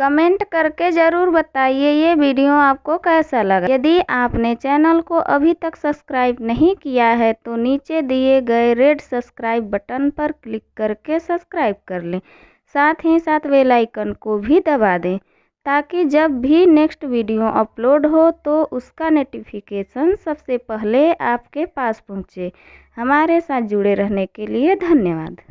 कमेंट करके ज़रूर बताइए ये वीडियो आपको कैसा लगा। यदि आपने चैनल को अभी तक सब्सक्राइब नहीं किया है तो नीचे दिए गए रेड सब्सक्राइब बटन पर क्लिक करके सब्सक्राइब कर लें। साथ ही साथ बेल आइकन को भी दबा दें ताकि जब भी नेक्स्ट वीडियो अपलोड हो तो उसका नोटिफिकेशन सबसे पहले आपके पास पहुँचे। हमारे साथ जुड़े रहने के लिए धन्यवाद।